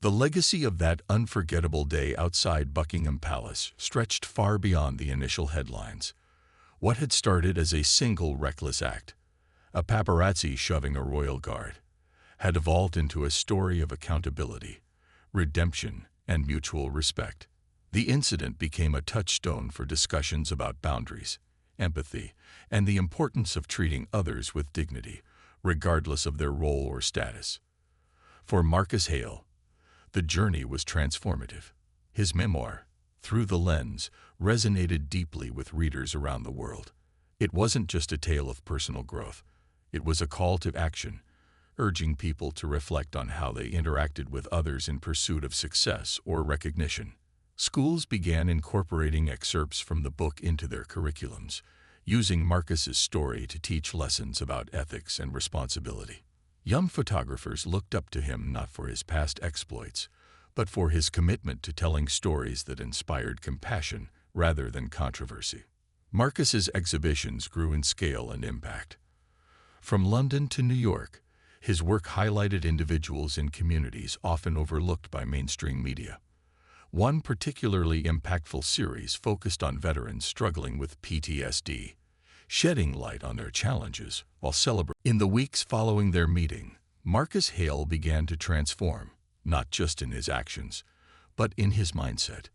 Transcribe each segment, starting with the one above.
The legacy of that unforgettable day outside Buckingham Palace stretched far beyond the initial headlines. What had started as a single reckless act, a paparazzi shoving a royal guard, had evolved into a story of accountability, redemption, and mutual respect. The incident became a touchstone for discussions about boundaries, empathy, and the importance of treating others with dignity, regardless of their role or status. For Marcus Hale, the journey was transformative. His memoir, Through the Lens, resonated deeply with readers around the world. It wasn't just a tale of personal growth. It was a call to action, urging people to reflect on how they interacted with others in pursuit of success or recognition. Schools began incorporating excerpts from the book into their curriculums, using Marcus's story to teach lessons about ethics and responsibility. Young photographers looked up to him not for his past exploits, but for his commitment to telling stories that inspired compassion rather than controversy. Marcus's exhibitions grew in scale and impact. From London to New York, his work highlighted individuals in communities often overlooked by mainstream media. One particularly impactful series focused on veterans struggling with PTSD, shedding light on their challenges while celebrating. In the weeks following their meeting, Marcus Hale began to transform, not just in his actions, but in his mindset.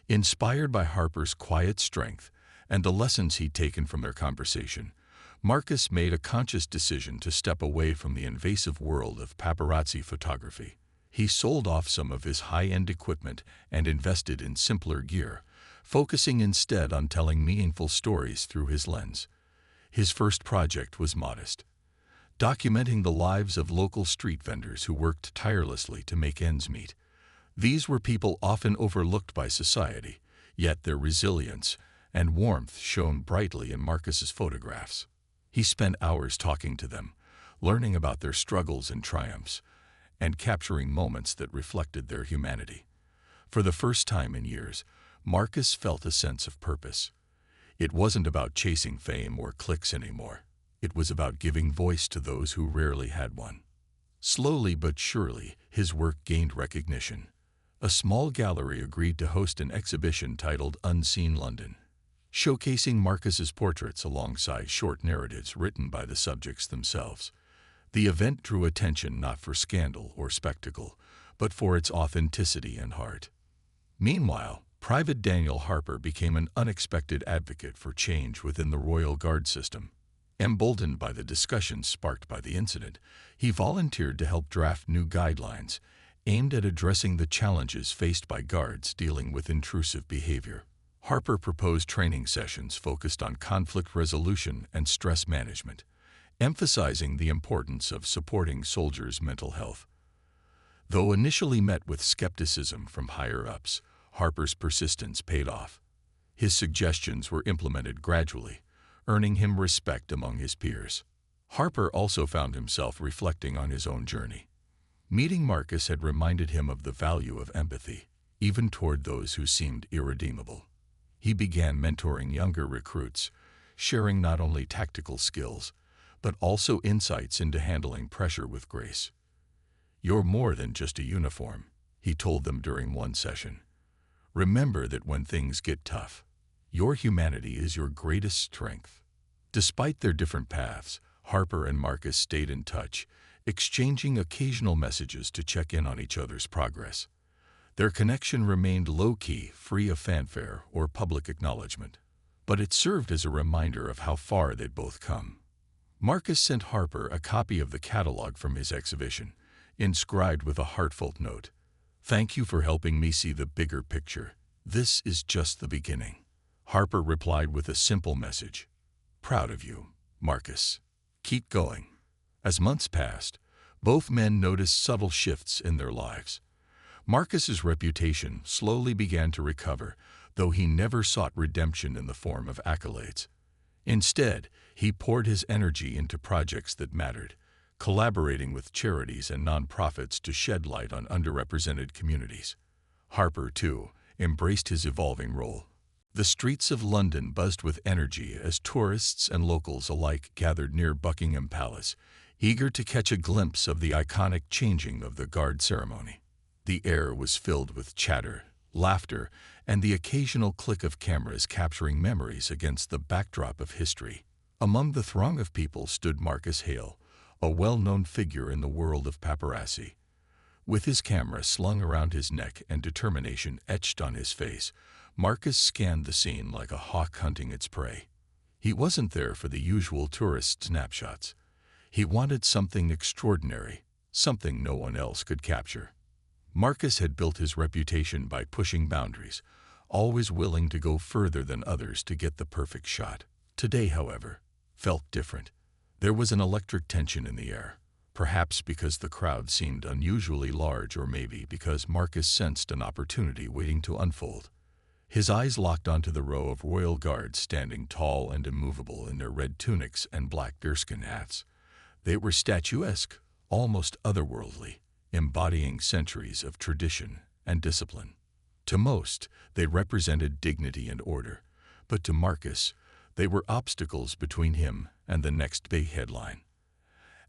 Inspired by Harper's quiet strength and the lessons he'd taken from their conversation, Marcus made a conscious decision to step away from the invasive world of paparazzi photography. He sold off some of his high-end equipment and invested in simpler gear, focusing instead on telling meaningful stories through his lens. His first project was modest, documenting the lives of local street vendors who worked tirelessly to make ends meet. These were people often overlooked by society, yet their resilience and warmth shone brightly in Marcus's photographs. He spent hours talking to them, learning about their struggles and triumphs, and capturing moments that reflected their humanity. For the first time in years, Marcus felt a sense of purpose. It wasn't about chasing fame or clicks anymore. It was about giving voice to those who rarely had one. Slowly but surely, his work gained recognition. A small gallery agreed to host an exhibition titled Unseen London, showcasing Marcus's portraits alongside short narratives written by the subjects themselves. The event drew attention not for scandal or spectacle, but for its authenticity and heart. Meanwhile, Private Daniel Harper became an unexpected advocate for change within the Royal Guard system. Emboldened by the discussions sparked by the incident, he volunteered to help draft new guidelines aimed at addressing the challenges faced by guards dealing with intrusive behavior. Harper proposed training sessions focused on conflict resolution and stress management, emphasizing the importance of supporting soldiers' mental health. Though initially met with skepticism from higher-ups, Harper's persistence paid off. His suggestions were implemented gradually, earning him respect among his peers. Harper also found himself reflecting on his own journey. Meeting Marcus had reminded him of the value of empathy, even toward those who seemed irredeemable. He began mentoring younger recruits, sharing not only tactical skills, but also insights into handling pressure with grace. "You're more than just a uniform," he told them during one session. "Remember that when things get tough, your humanity is your greatest strength." Despite their different paths, Harper and Marcus stayed in touch, exchanging occasional messages to check in on each other's progress. Their connection remained low-key, free of fanfare or public acknowledgement, but it served as a reminder of how far they'd both come. Marcus sent Harper a copy of the catalog from his exhibition, inscribed with a heartfelt note. "Thank you for helping me see the bigger picture. This is just the beginning." Harper replied with a simple message. "Proud of you, Marcus. Keep going." As months passed, both men noticed subtle shifts in their lives. Marcus's reputation slowly began to recover, though he never sought redemption in the form of accolades. Instead, he poured his energy into projects that mattered, collaborating with charities and nonprofits to shed light on underrepresented communities. Harper, too, embraced his evolving role. The streets of London buzzed with energy as tourists and locals alike gathered near Buckingham Palace, eager to catch a glimpse of the iconic changing of the Guard ceremony. The air was filled with chatter, laughter, and the occasional click of cameras capturing memories against the backdrop of history. Among the throng of people stood Marcus Hale, a well-known figure in the world of paparazzi. With his camera slung around his neck and determination etched on his face, Marcus scanned the scene like a hawk hunting its prey. He wasn't there for the usual tourist snapshots. He wanted something extraordinary, something no one else could capture. Marcus had built his reputation by pushing boundaries, always willing to go further than others to get the perfect shot. Today, however, felt different. There was an electric tension in the air, perhaps because the crowd seemed unusually large, or maybe because Marcus sensed an opportunity waiting to unfold. His eyes locked onto the row of royal guards standing tall and immovable in their red tunics and black bearskin hats. They were statuesque, almost otherworldly, embodying centuries of tradition and discipline. To most, they represented dignity and order, but to Marcus, they were obstacles between him and the next big headline.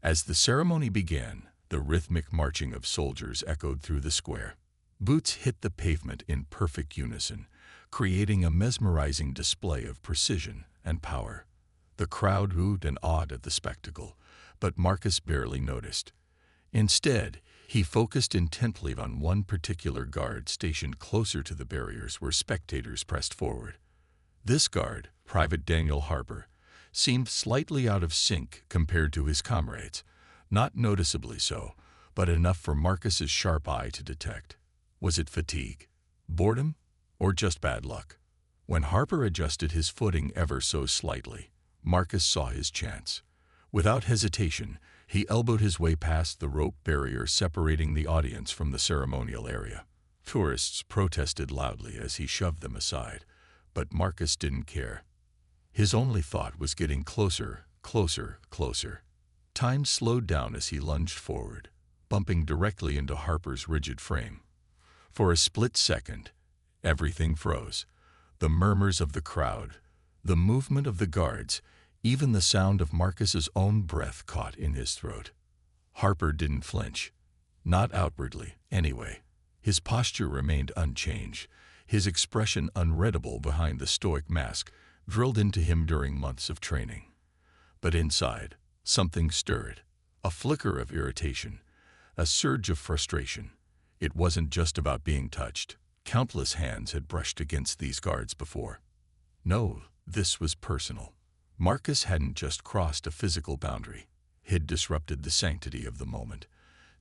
As the ceremony began, the rhythmic marching of soldiers echoed through the square. Boots hit the pavement in perfect unison, creating a mesmerizing display of precision and power. The crowd oohed and awed at the spectacle, but Marcus barely noticed. Instead, he focused intently on one particular guard stationed closer to the barriers where spectators pressed forward. This guard, Private Daniel Harper, seemed slightly out of sync compared to his comrades, not noticeably so, but enough for Marcus's sharp eye to detect. Was it fatigue, boredom, or just bad luck? When Harper adjusted his footing ever so slightly, Marcus saw his chance. Without hesitation, he elbowed his way past the rope barrier separating the audience from the ceremonial area. Tourists protested loudly as he shoved them aside, but Marcus didn't care. His only thought was getting closer, closer, closer. Time slowed down as he lunged forward, bumping directly into Harper's rigid frame. For a split second, everything froze. The murmurs of the crowd, the movement of the guards, even the sound of Marcus's own breath caught in his throat. Harper didn't flinch. Not outwardly, anyway. His posture remained unchanged, his expression unreadable behind the stoic mask drilled into him during months of training. But inside, something stirred. A flicker of irritation, a surge of frustration. It wasn't just about being touched. Countless hands had brushed against these guards before. No, this was personal. Marcus hadn't just crossed a physical boundary. He'd disrupted the sanctity of the moment,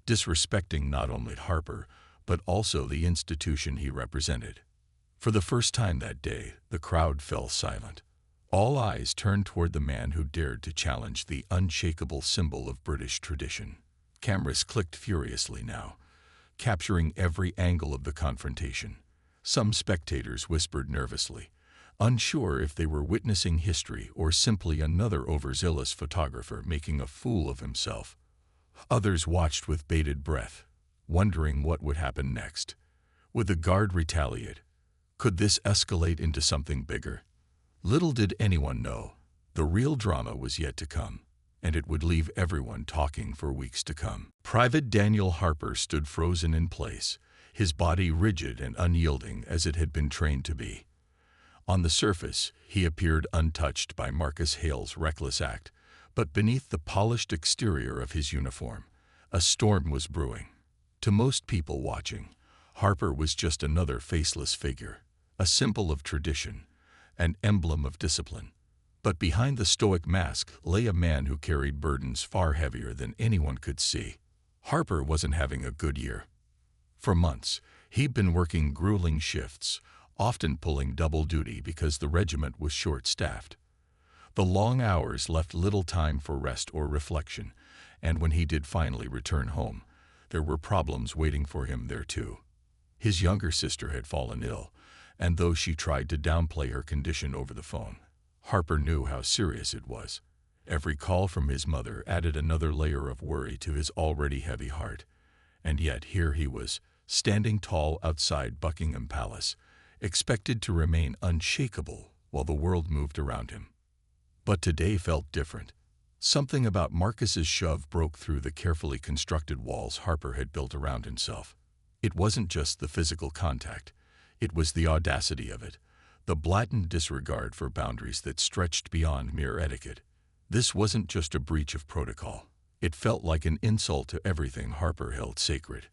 disrespecting not only Harper, but also the institution he represented. For the first time that day, the crowd fell silent. All eyes turned toward the man who dared to challenge the unshakable symbol of British tradition. Cameras clicked furiously now, capturing every angle of the confrontation. Some spectators whispered nervously, unsure if they were witnessing history or simply another overzealous photographer making a fool of himself. Others watched with bated breath, wondering what would happen next. Would the guard retaliate? Could this escalate into something bigger? Little did anyone know, the real drama was yet to come, and it would leave everyone talking for weeks to come. Private Daniel Harper stood frozen in place, his body rigid and unyielding as it had been trained to be. On the surface, he appeared untouched by Marcus Hale's reckless act, but beneath the polished exterior of his uniform, a storm was brewing. To most people watching, Harper was just another faceless figure, a symbol of tradition, an emblem of discipline. But behind the stoic mask lay a man who carried burdens far heavier than anyone could see. Harper wasn't having a good year. For months, he'd been working grueling shifts, often pulling double duty because the regiment was short-staffed. The long hours left little time for rest or reflection, and when he did finally return home, there were problems waiting for him there too. His younger sister had fallen ill, and though she tried to downplay her condition over the phone, Harper knew how serious it was. Every call from his mother added another layer of worry to his already heavy heart. And yet here he was, standing tall outside Buckingham Palace, expected to remain unshakable while the world moved around him. But today felt different. Something about Marcus's shove broke through the carefully constructed walls Harper had built around himself. It wasn't just the physical contact. It was the audacity of it, the blatant disregard for boundaries that stretched beyond mere etiquette. This wasn't just a breach of protocol. It felt like an insult to everything Harper held sacred.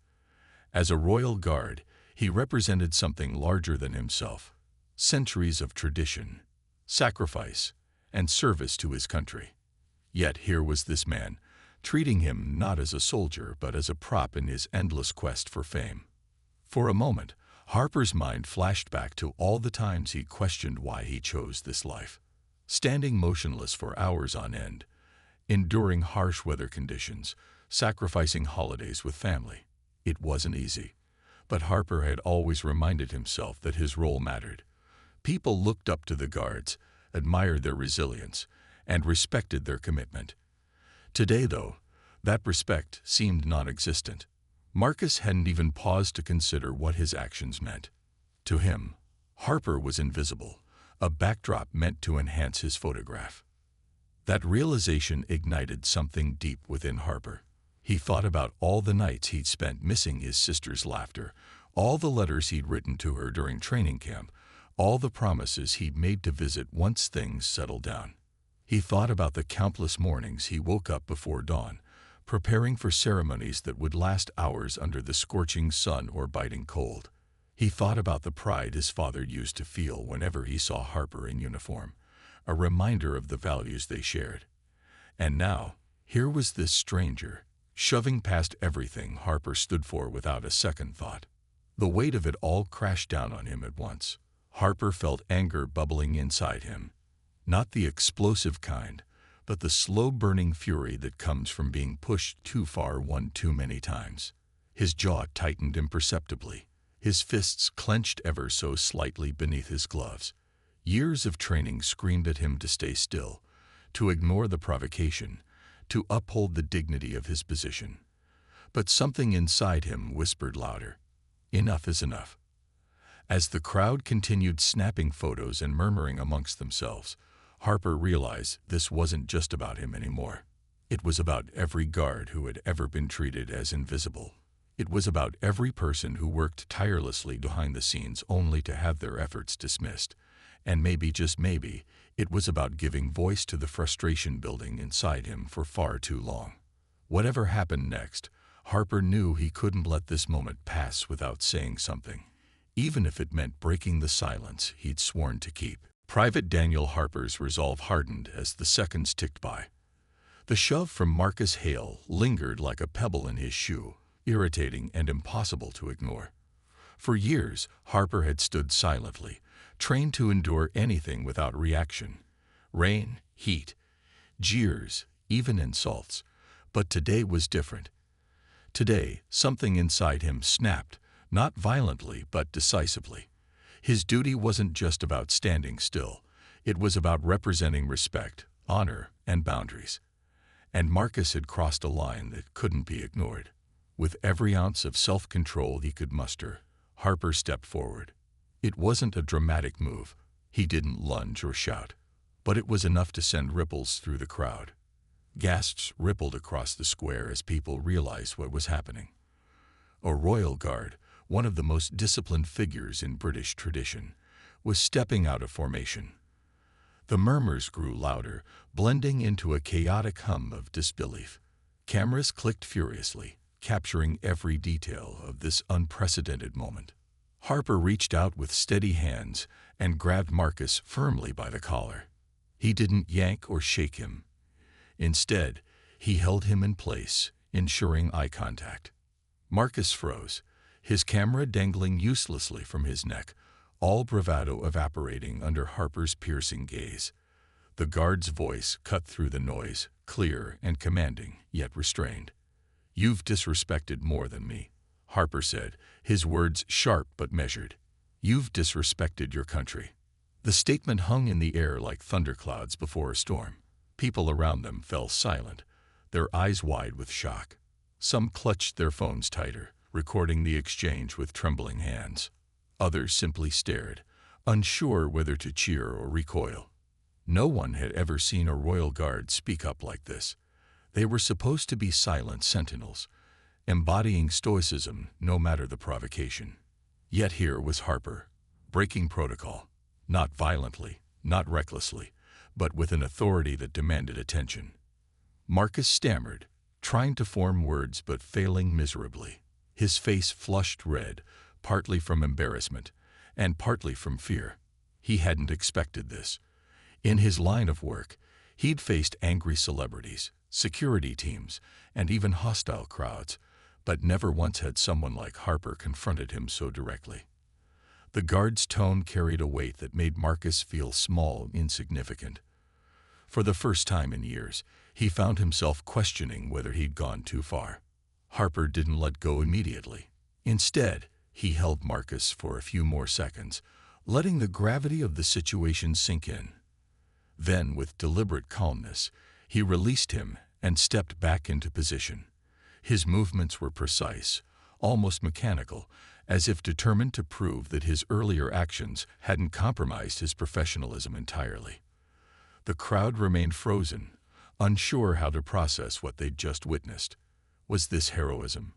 As a royal guard, he represented something larger than himself. Centuries of tradition, sacrifice, and service to his country. Yet here was this man, treating him not as a soldier but as a prop in his endless quest for fame. For a moment, Harper's mind flashed back to all the times he questioned why he chose this life. Standing motionless for hours on end, enduring harsh weather conditions, sacrificing holidays with family. It wasn't easy, but Harper had always reminded himself that his role mattered. People looked up to the guards, admired their resilience, and respected their commitment. Today, though, that respect seemed non-existent. Marcus hadn't even paused to consider what his actions meant. To him, Harper was invisible, a backdrop meant to enhance his photograph. That realization ignited something deep within Harper. He thought about all the nights he'd spent missing his sister's laughter, all the letters he'd written to her during training camp, all the promises he'd made to visit once things settled down. He thought about the countless mornings he woke up before dawn, preparing for ceremonies that would last hours under the scorching sun or biting cold. He thought about the pride his father used to feel whenever he saw Harper in uniform, a reminder of the values they shared. And now, here was this stranger, shoving past everything Harper stood for without a second thought. The weight of it all crashed down on him at once. Harper felt anger bubbling inside him. Not the explosive kind, but the slow-burning fury that comes from being pushed too far one too many times. His jaw tightened imperceptibly, his fists clenched ever so slightly beneath his gloves. Years of training screamed at him to stay still, to ignore the provocation, to uphold the dignity of his position. But something inside him whispered louder, "Enough is enough." As the crowd continued snapping photos and murmuring amongst themselves, Harper realized this wasn't just about him anymore. It was about every guard who had ever been treated as invisible. It was about every person who worked tirelessly behind the scenes only to have their efforts dismissed. And maybe, just maybe, it was about giving voice to the frustration building inside him for far too long. Whatever happened next, Harper knew he couldn't let this moment pass without saying something, even if it meant breaking the silence he'd sworn to keep. Private Daniel Harper's resolve hardened as the seconds ticked by. The shove from Marcus Hale lingered like a pebble in his shoe, irritating and impossible to ignore. For years, Harper had stood silently, trained to endure anything without reaction. Rain, heat, jeers, even insults. But today was different. Today, something inside him snapped, not violently but decisively. His duty wasn't just about standing still. It was about representing respect, honor, and boundaries. And Marcus had crossed a line that couldn't be ignored. With every ounce of self-control he could muster, Harper stepped forward. It wasn't a dramatic move. He didn't lunge or shout. But it was enough to send ripples through the crowd. Gasps rippled across the square as people realized what was happening. A royal guard, one of the most disciplined figures in British tradition, was stepping out of formation. The murmurs grew louder, blending into a chaotic hum of disbelief. Cameras clicked furiously, capturing every detail of this unprecedented moment. Harper reached out with steady hands and grabbed Marcus firmly by the collar. He didn't yank or shake him. Instead, he held him in place, ensuring eye contact. Marcus froze, his camera dangling uselessly from his neck, all bravado evaporating under Harper's piercing gaze. The guard's voice cut through the noise, clear and commanding, yet restrained. "You've disrespected more than me," Harper said, his words sharp but measured. "You've disrespected your country." The statement hung in the air like thunderclouds before a storm. People around them fell silent, their eyes wide with shock. Some clutched their phones tighter, recording the exchange with trembling hands. Others simply stared, unsure whether to cheer or recoil. No one had ever seen a royal guard speak up like this. They were supposed to be silent sentinels, embodying stoicism no matter the provocation. Yet here was Harper, breaking protocol, not violently, not recklessly, but with an authority that demanded attention. Marcus stammered, trying to form words but failing miserably. His face flushed red, partly from embarrassment, and partly from fear. He hadn't expected this. In his line of work, he'd faced angry celebrities, security teams, and even hostile crowds, but never once had someone like Harper confronted him so directly. The guard's tone carried a weight that made Marcus feel small, insignificant. For the first time in years, he found himself questioning whether he'd gone too far. Harper didn't let go immediately. Instead, he held Marcus for a few more seconds, letting the gravity of the situation sink in. Then, with deliberate calmness, he released him and stepped back into position. His movements were precise, almost mechanical, as if determined to prove that his earlier actions hadn't compromised his professionalism entirely. The crowd remained frozen, unsure how to process what they'd just witnessed. Was this heroism,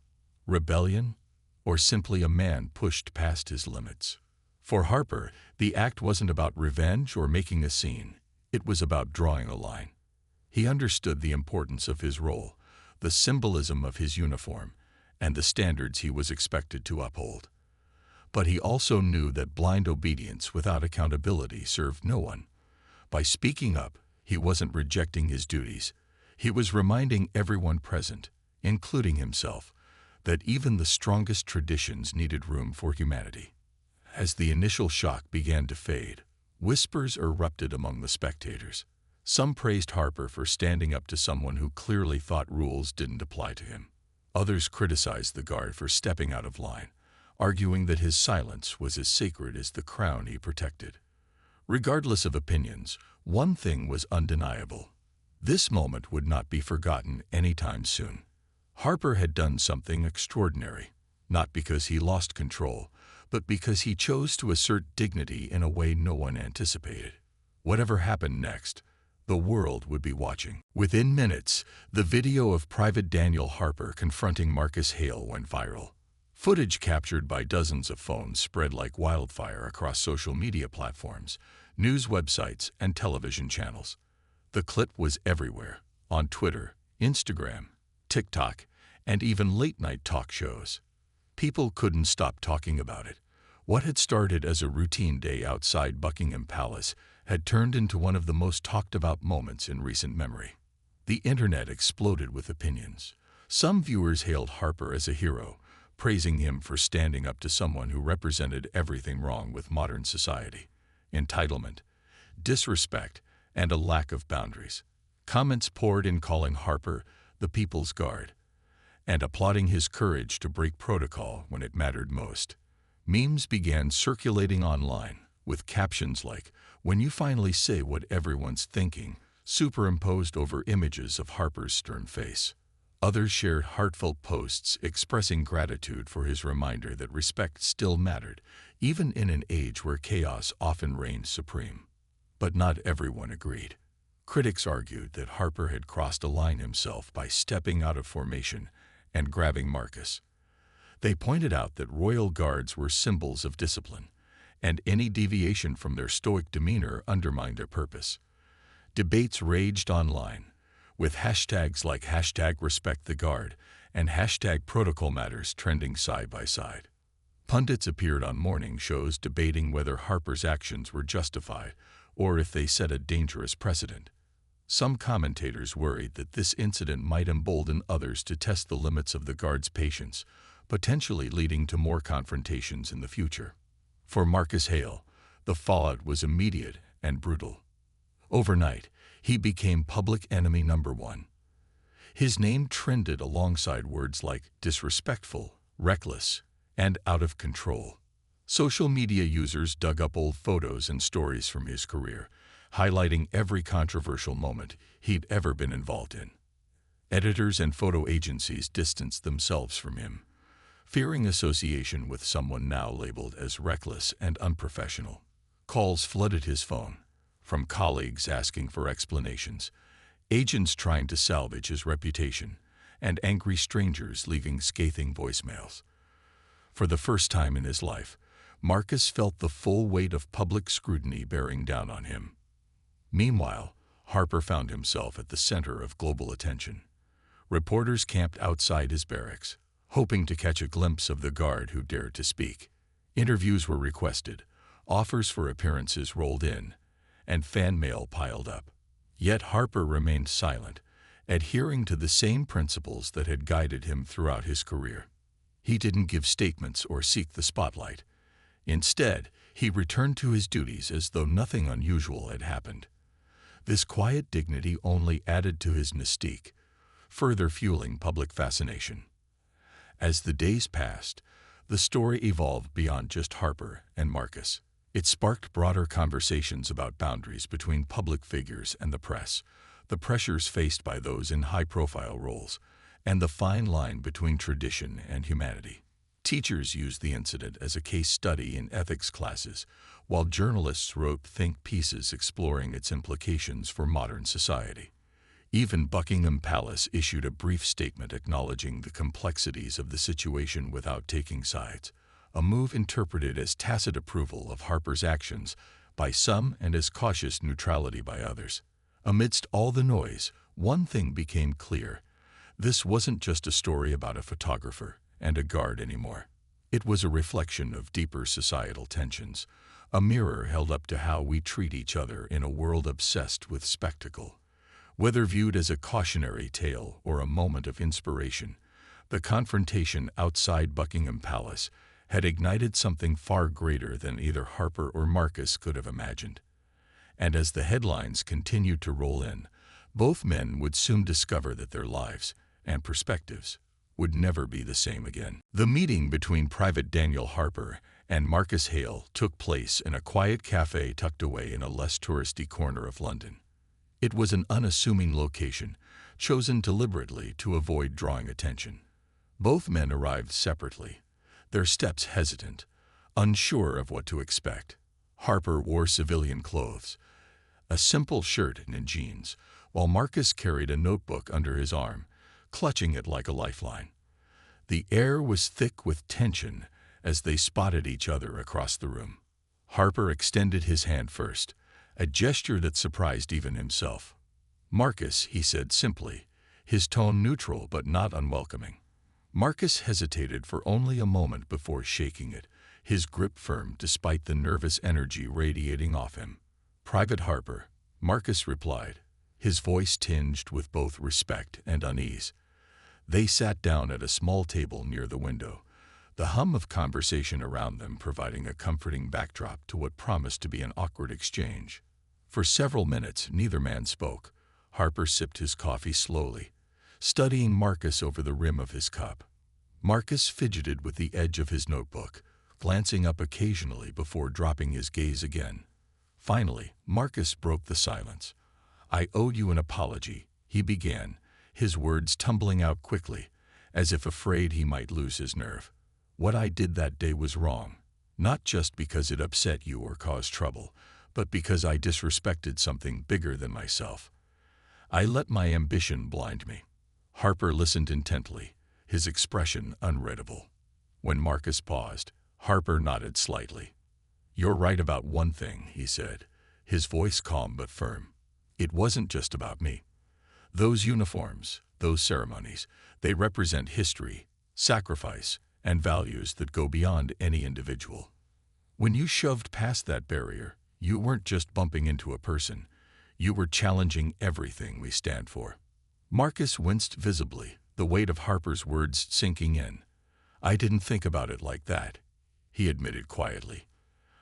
rebellion, or simply a man pushed past his limits? For Harper, the act wasn't about revenge or making a scene. It was about drawing a line. He understood the importance of his role, the symbolism of his uniform, and the standards he was expected to uphold. But he also knew that blind obedience without accountability served no one. By speaking up, he wasn't rejecting his duties. He was reminding everyone present, including himself, that even the strongest traditions needed room for humanity. As the initial shock began to fade, whispers erupted among the spectators. Some praised Harper for standing up to someone who clearly thought rules didn't apply to him. Others criticized the guard for stepping out of line, arguing that his silence was as sacred as the crown he protected. Regardless of opinions, one thing was undeniable. This moment would not be forgotten anytime soon. Harper had done something extraordinary, not because he lost control, but because he chose to assert dignity in a way no one anticipated. Whatever happened next, the world would be watching. Within minutes, the video of Private Daniel Harper confronting Marcus Hale went viral. Footage captured by dozens of phones spread like wildfire across social media platforms, news websites, and television channels. The clip was everywhere, on Twitter, Instagram, TikTok, and even late-night talk shows. People couldn't stop talking about it. What had started as a routine day outside Buckingham Palace had turned into one of the most talked-about moments in recent memory. The internet exploded with opinions. Some viewers hailed Harper as a hero, praising him for standing up to someone who represented everything wrong with modern society: entitlement, disrespect, and a lack of boundaries. Comments poured in calling Harper the people's guard, and applauding his courage to break protocol when it mattered most. Memes began circulating online, with captions like, "When you finally say what everyone's thinking," superimposed over images of Harper's stern face. Others shared heartfelt posts expressing gratitude for his reminder that respect still mattered, even in an age where chaos often reigned supreme. But not everyone agreed. Critics argued that Harper had crossed a line himself by stepping out of formation and grabbing Marcus. They pointed out that royal guards were symbols of discipline, and any deviation from their stoic demeanor undermined their purpose. Debates raged online, with hashtags like #RespectTheGuard and #ProtocolMatters trending side by side. Pundits appeared on morning shows debating whether Harper's actions were justified or if they set a dangerous precedent. Some commentators worried that this incident might embolden others to test the limits of the guard's patience, potentially leading to more confrontations in the future. For Marcus Hale, the fallout was immediate and brutal. Overnight, he became public enemy number one. His name trended alongside words like disrespectful, reckless, and out of control. Social media users dug up old photos and stories from his career, highlighting every controversial moment he'd ever been involved in. Editors and photo agencies distanced themselves from him, fearing association with someone now labeled as reckless and unprofessional. Calls flooded his phone, from colleagues asking for explanations, agents trying to salvage his reputation, and angry strangers leaving scathing voicemails. For the first time in his life, Marcus felt the full weight of public scrutiny bearing down on him. Meanwhile, Harper found himself at the center of global attention. Reporters camped outside his barracks, hoping to catch a glimpse of the guard who dared to speak. Interviews were requested, offers for appearances rolled in, and fan mail piled up. Yet Harper remained silent, adhering to the same principles that had guided him throughout his career. He didn't give statements or seek the spotlight. Instead, he returned to his duties as though nothing unusual had happened. This quiet dignity only added to his mystique, further fueling public fascination. As the days passed, the story evolved beyond just Harper and Marcus. It sparked broader conversations about boundaries between public figures and the press, the pressures faced by those in high-profile roles, and the fine line between tradition and humanity. Teachers used the incident as a case study in ethics classes, while journalists wrote think pieces exploring its implications for modern society. Even Buckingham Palace issued a brief statement acknowledging the complexities of the situation without taking sides, a move interpreted as tacit approval of Harper's actions by some and as cautious neutrality by others. Amidst all the noise, one thing became clear. This wasn't just a story about a photographer and a guard anymore. It was a reflection of deeper societal tensions, a mirror held up to how we treat each other in a world obsessed with spectacle. Whether viewed as a cautionary tale or a moment of inspiration, the confrontation outside Buckingham Palace had ignited something far greater than either Harper or Marcus could have imagined. And as the headlines continued to roll in, both men would soon discover that their lives and perspectives would never be the same again. The meeting between Private Daniel Harper and Marcus Hale took place in a quiet cafe tucked away in a less touristy corner of London. It was an unassuming location, chosen deliberately to avoid drawing attention. Both men arrived separately, their steps hesitant, unsure of what to expect. Harper wore civilian clothes, a simple shirt and jeans, while Marcus carried a notebook under his arm, clutching it like a lifeline. The air was thick with tension as they spotted each other across the room. Harper extended his hand first, a gesture that surprised even himself. "Marcus," he said simply, his tone neutral but not unwelcoming. Marcus hesitated for only a moment before shaking it, his grip firm despite the nervous energy radiating off him. "Private Harper," Marcus replied, his voice tinged with both respect and unease. They sat down at a small table near the window, the hum of conversation around them providing a comforting backdrop to what promised to be an awkward exchange. For several minutes, neither man spoke. Harper sipped his coffee slowly, studying Marcus over the rim of his cup. Marcus fidgeted with the edge of his notebook, glancing up occasionally before dropping his gaze again. Finally, Marcus broke the silence. "I owe you an apology," he began, his words tumbling out quickly, as if afraid he might lose his nerve. "What I did that day was wrong, not just because it upset you or caused trouble, but because I disrespected something bigger than myself. I let my ambition blind me." Harper listened intently, his expression unreadable. When Marcus paused, Harper nodded slightly. "You're right about one thing," he said, his voice calm but firm. "It wasn't just about me. Those uniforms, those ceremonies, they represent history, sacrifice, and values that go beyond any individual. When you shoved past that barrier, you weren't just bumping into a person. You were challenging everything we stand for." Marcus winced visibly, the weight of Harper's words sinking in. "I didn't think about it like that," he admitted quietly.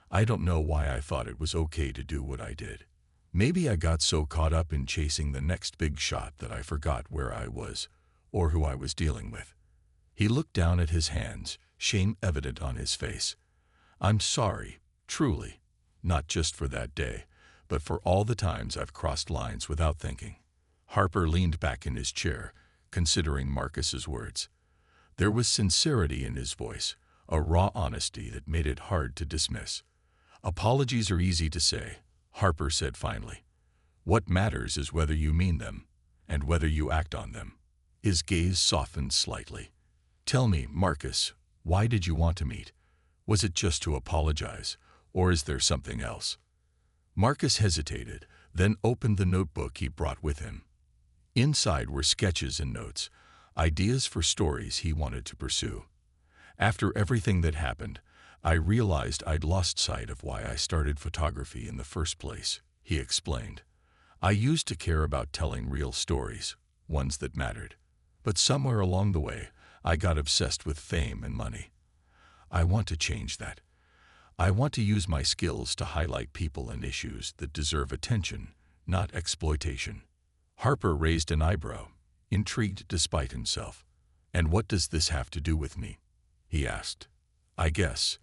"I don't know why I thought it was okay to do what I did. Maybe I got so caught up in chasing the next big shot that I forgot where I was, or who I was dealing with." He looked down at his hands, shame evident on his face. "I'm sorry, truly, not just for that day, but for all the times I've crossed lines without thinking." Harper leaned back in his chair, considering Marcus's words. There was sincerity in his voice, a raw honesty that made it hard to dismiss. "Apologies are easy to say," Harper said finally. "What matters is whether you mean them, and whether you act on them. His gaze softened slightly. "Tell me, Marcus, why did you want to meet? Was it just to apologize, or is there something else?" Marcus hesitated, then opened the notebook he brought with him. Inside were sketches and notes, ideas for stories he wanted to pursue. "After everything that happened, I realized I'd lost sight of why I started photography in the first place," he explained. "I used to care about telling real stories, ones that mattered. But somewhere along the way, I got obsessed with fame and money. I want to change that. I want to use my skills to highlight people and issues that deserve attention, not exploitation." Harper raised an eyebrow, intrigued despite himself. "And what does this have to do with me?" he asked. "I guess."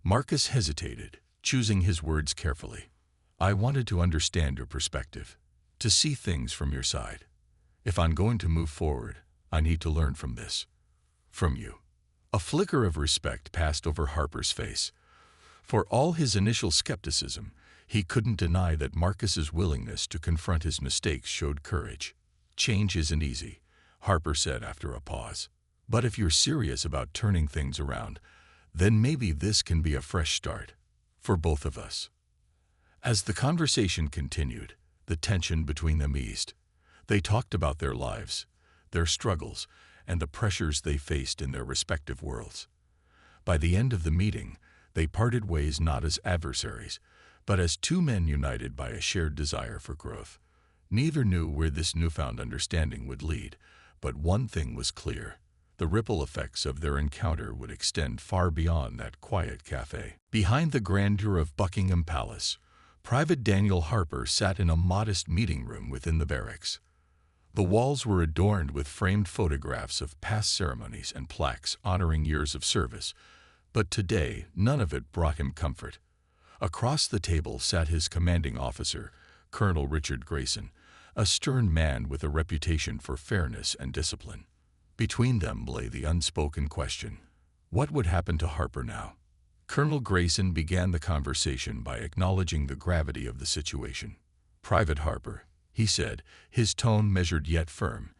Marcus hesitated, choosing his words carefully. "I wanted to understand your perspective, to see things from your side. If I'm going to move forward, I need to learn from this. From you." A flicker of respect passed over Harper's face. For all his initial skepticism, he couldn't deny that Marcus's willingness to confront his mistakes showed courage. "Change isn't easy," Harper said after a pause. "But if you're serious about turning things around, then maybe this can be a fresh start for both of us." As the conversation continued, the tension between them eased. They talked about their lives, their struggles, and the pressures they faced in their respective worlds. By the end of the meeting, they parted ways not as adversaries, but as two men united by a shared desire for growth. Neither knew where this newfound understanding would lead, but one thing was clear: the ripple effects of their encounter would extend far beyond that quiet cafe. Behind the grandeur of Buckingham Palace, Private Daniel Harper sat in a modest meeting room within the barracks. The walls were adorned with framed photographs of past ceremonies and plaques honoring years of service, but today none of it brought him comfort. Across the table sat his commanding officer, Colonel Richard Grayson, a stern man with a reputation for fairness and discipline. Between them lay the unspoken question: what would happen to Harper now? Colonel Grayson began the conversation by acknowledging the gravity of the situation. "Private Harper," he said, his tone measured yet firm,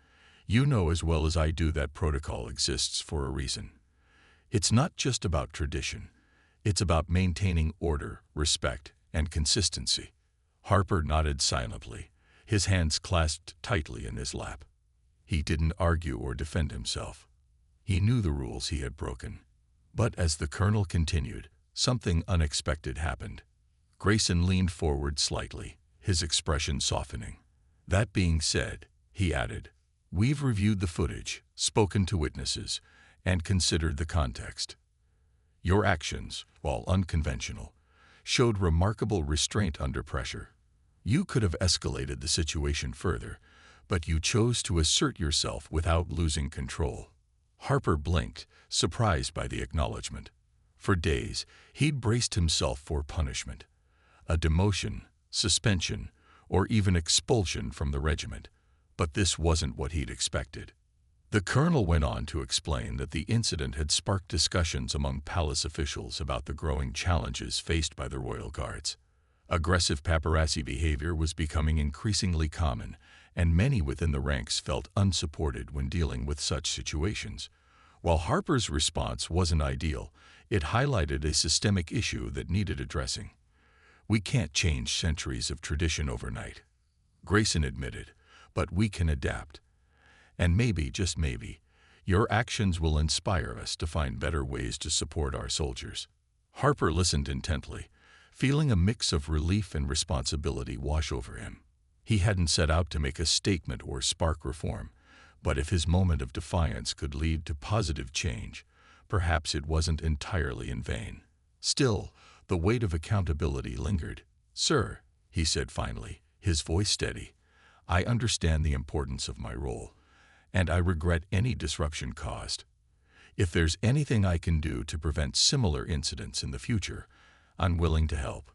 "you know as well as I do that protocol exists for a reason. It's not just about tradition. It's about maintaining order, respect, and consistency." Harper nodded silently, his hands clasped tightly in his lap. He didn't argue or defend himself. He knew the rules he had broken. But as the colonel continued, something unexpected happened. Grayson leaned forward slightly, his expression softening. "That being said," he added, "we've reviewed the footage, spoken to witnesses, and considered the context. Your actions, while unconventional, showed remarkable restraint under pressure. You could have escalated the situation further, but you chose to assert yourself without losing control." Harper blinked, surprised by the acknowledgement. For days, he'd braced himself for punishment, a demotion, suspension, or even expulsion from the regiment, but this wasn't what he'd expected. The colonel went on to explain that the incident had sparked discussions among palace officials about the growing challenges faced by the royal guards. Aggressive paparazzi behavior was becoming increasingly common, and many within the ranks felt unsupported when dealing with such situations. While Harper's response wasn't ideal, it highlighted a systemic issue that needed addressing. "We can't change centuries of tradition overnight," Grayson admitted, "but we can adapt. And maybe, just maybe, your actions will inspire us to find better ways to support our soldiers." Harper listened intently, feeling a mix of relief and responsibility wash over him. He hadn't set out to make a statement or spark reform, but if his moment of defiance could lead to positive change, perhaps it wasn't entirely in vain. Still, the weight of accountability lingered. "Sir," he said finally, his voice steady, "I understand the importance of my role, and I regret any disruption caused. If there's anything I can do to prevent similar incidents in the future, I'm willing to help."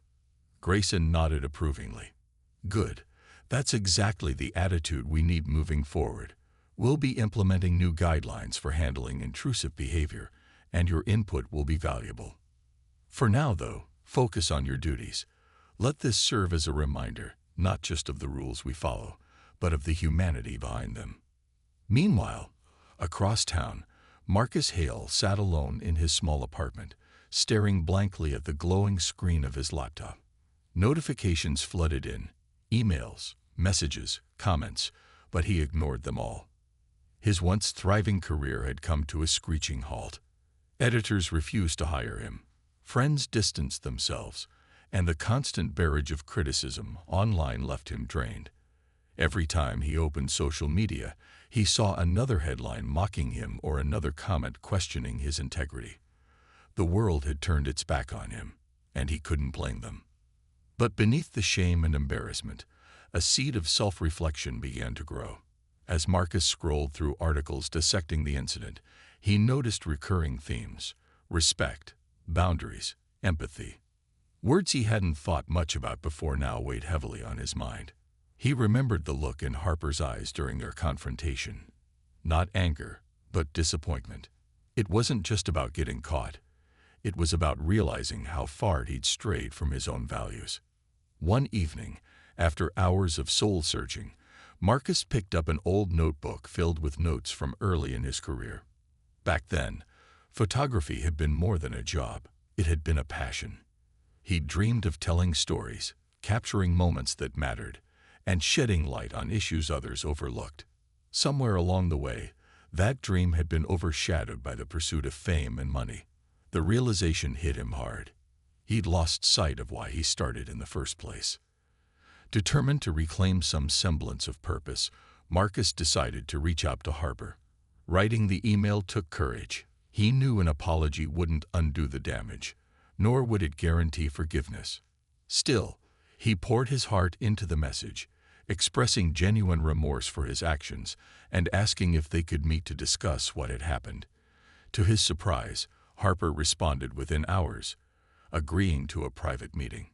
Grayson nodded approvingly. "Good. That's exactly the attitude we need moving forward. We'll be implementing new guidelines for handling intrusive behavior, and your input will be valuable. For now, though, focus on your duties. Let this serve as a reminder, not just of the rules we follow, but of the humanity behind them." Meanwhile, across town, Marcus Hale sat alone in his small apartment, staring blankly at the glowing screen of his laptop. Notifications flooded in, emails, messages, comments, but he ignored them all. His once thriving career had come to a screeching halt. Editors refused to hire him. Friends distanced themselves, and the constant barrage of criticism online left him drained. Every time he opened social media, he saw another headline mocking him or another comment questioning his integrity. The world had turned its back on him, and he couldn't blame them. But beneath the shame and embarrassment, a seed of self-reflection began to grow. As Marcus scrolled through articles dissecting the incident, he noticed recurring themes: respect, boundaries, empathy. Words he hadn't thought much about before now weighed heavily on his mind. He remembered the look in Harper's eyes during their confrontation. Not anger, but disappointment. It wasn't just about getting caught. It was about realizing how far he'd strayed from his own values. One evening, after hours of soul-searching, Marcus picked up an old notebook filled with notes from early in his career. Back then, photography had been more than a job. It had been a passion. He'd dreamed of telling stories, capturing moments that mattered, and shedding light on issues others overlooked. Somewhere along the way, that dream had been overshadowed by the pursuit of fame and money. The realization hit him hard. He'd lost sight of why he started in the first place. Determined to reclaim some semblance of purpose, Marcus decided to reach out to Harper. Writing the email took courage. He knew an apology wouldn't undo the damage, nor would it guarantee forgiveness. Still, he poured his heart into the message, expressing genuine remorse for his actions and asking if they could meet to discuss what had happened. To his surprise, Harper responded within hours, agreeing to a private meeting.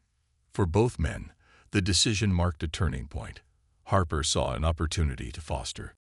For both men, the decision marked a turning point. Harper saw an opportunity to foster